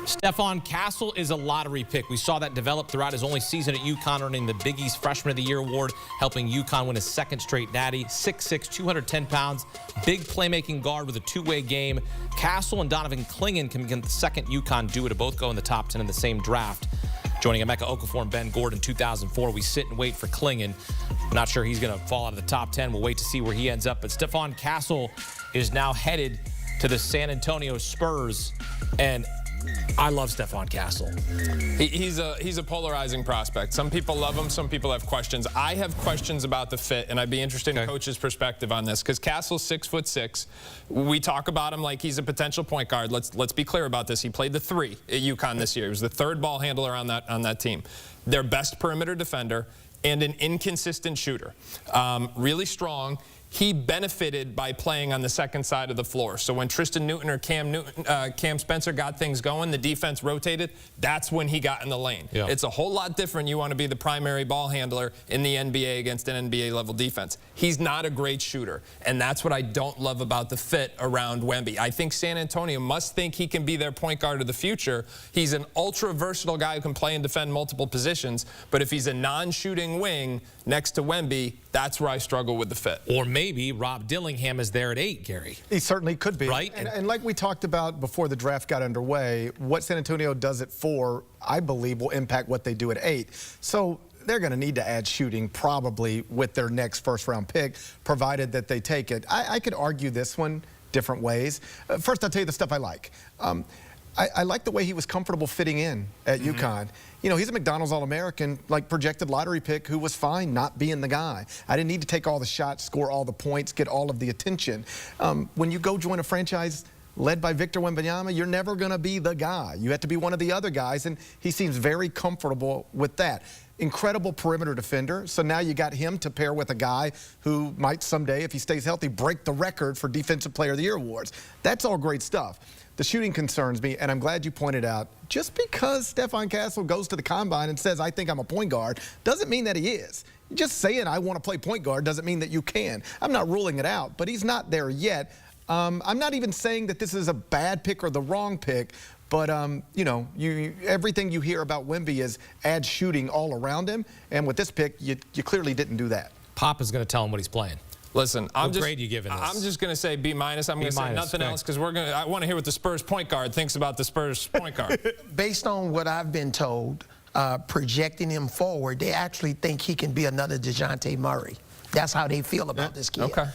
Stephon Castle is a lottery pick. We saw that develop throughout his only season at UConn, earning the Big East Freshman of the Year award, helping UConn win his second straight natty. 6'6", 210 pounds, big playmaking guard with a two-way game. Castle and Donovan Clingan can become the second UConn duo to both go in the top 10 in the same draft. Joining Emeka Okafor and Ben Gordon in 2004, we sit and wait for Clingan. I'm not sure he's going to fall out of the top 10. We'll wait to see where he ends up. But Stephon Castle is now headed to the San Antonio Spurs, and I love Stephon Castle. He's a polarizing prospect. Some people love him. Some people have questions. I have questions about the fit, and I'd be interested in Coach's perspective on this, because Castle's 6'6". We talk about him like he's a potential point guard. Let's be clear about this. He played the 3 at UConn this year. He was the 3rd ball handler on that team. Their best perimeter defender and an inconsistent shooter. Really strong. He benefited by playing on the second side of the floor. So when Tristan Newton or Cam Spencer got things going, the defense rotated, that's when he got in the lane. Yeah. It's a whole lot different. You want to be the primary ball handler in the NBA against an NBA-level defense. He's not a great shooter, and that's what I don't love about the fit around Wemby. I think San Antonio must think he can be their point guard of the future. He's an ultra-versatile guy who can play and defend multiple positions, but if he's a non-shooting wing next to Wemby, that's where I struggle with the fit. Or maybe Rob Dillingham is there at 8, Gary. He certainly could be. Right? And like we talked about before the draft got underway, what San Antonio does at 4, I believe, will impact what they do at 8. So they're going to need to add shooting probably with their next first-round pick, provided that they take it. I could argue this one different ways. First, I'll tell you the stuff I like. I like the way he was comfortable fitting in at UConn. You know, he's a McDonald's All-American, like projected lottery pick who was fine not being the guy. I didn't need to take all the shots, score all the points, get all of the attention. When you go join a franchise led by Victor Wembanyama, you're never going to be the guy. You have to be one of the other guys, and he seems very comfortable with that. Incredible perimeter defender, so now you got him to pair with a guy who might someday, if he stays healthy, break the record for Defensive Player of the Year awards. That's all great stuff. The shooting concerns me, and I'm glad you pointed out, just because Stephon Castle goes to the combine and says, I think I'm a point guard, doesn't mean that he is. Just saying I want to play point guard doesn't mean that you can. I'm not ruling it out, but he's not there yet. I'm not even saying that this is a bad pick or the wrong pick, but, you know, everything you hear about Wemby is add shooting all around him, and with this pick, you clearly didn't do that. Pop is going to tell him what he's playing. Listen, what grade are you giving this? I'm just going to say B-. I'm going to say nothing else because I want to hear what the Spurs point guard thinks about the Spurs point guard. Based on what I've been told, projecting him forward, they actually think he can be another DeJounte Murray. That's how they feel about this kid. Okay.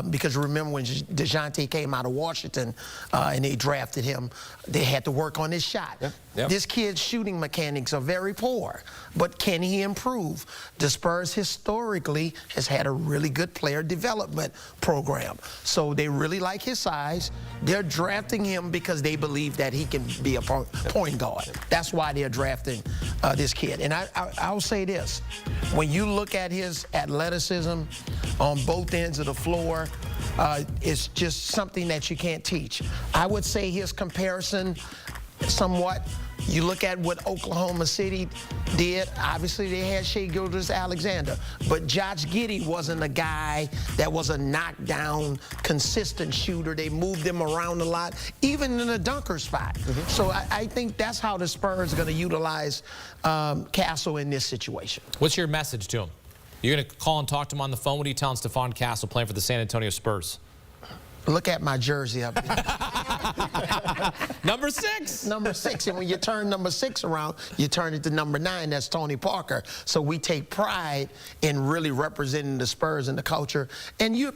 Because remember when DeJounte came out of Washington and they drafted him, they had to work on his shot. Yep. This kid's shooting mechanics are very poor, but can he improve? The Spurs historically has had a really good player development program. So they really like his size. They're drafting him because they believe that he can be a point guard. That's why they're drafting this kid. And I'll say this, when you look at his athleticism on both ends of the floor, it's just something that you can't teach. I would say his comparison somewhat, you look at what Oklahoma City did, obviously they had Shai Gilgeous-Alexander, but Josh Giddey wasn't a guy that was a knockdown, consistent shooter. They moved him around a lot, even in a dunker spot. So I think that's how the Spurs are going to utilize Castle in this situation. What's your message to him? You're going to call and talk to him on the phone? What are you telling Stephon Castle playing for the San Antonio Spurs? Look at my jersey up here. Number 6. Number 6. And when you turn number 6 around, you turn it to number 9. That's Tony Parker. So we take pride in really representing the Spurs and the culture. And you're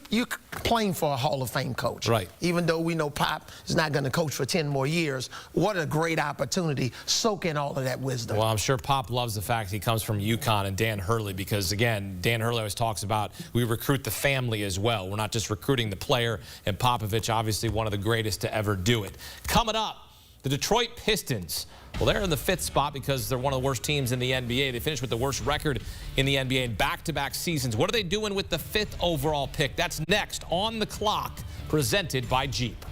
playing for a Hall of Fame coach. Right. Even though we know Pop is not going to coach for 10 more years, what a great opportunity. Soak in all of that wisdom. Well, I'm sure Pop loves the fact he comes from UConn and Dan Hurley, because, again, Dan Hurley always talks about we recruit the family as well. We're not just recruiting the player, and Popovich, obviously one of the greatest to ever do it. Coming up, the Detroit Pistons. Well, they're in the 5th spot because they're one of the worst teams in the NBA. They finished with the worst record in the NBA in back-to-back seasons. What are they doing with the 5th overall pick? That's next on the clock, presented by Jeep.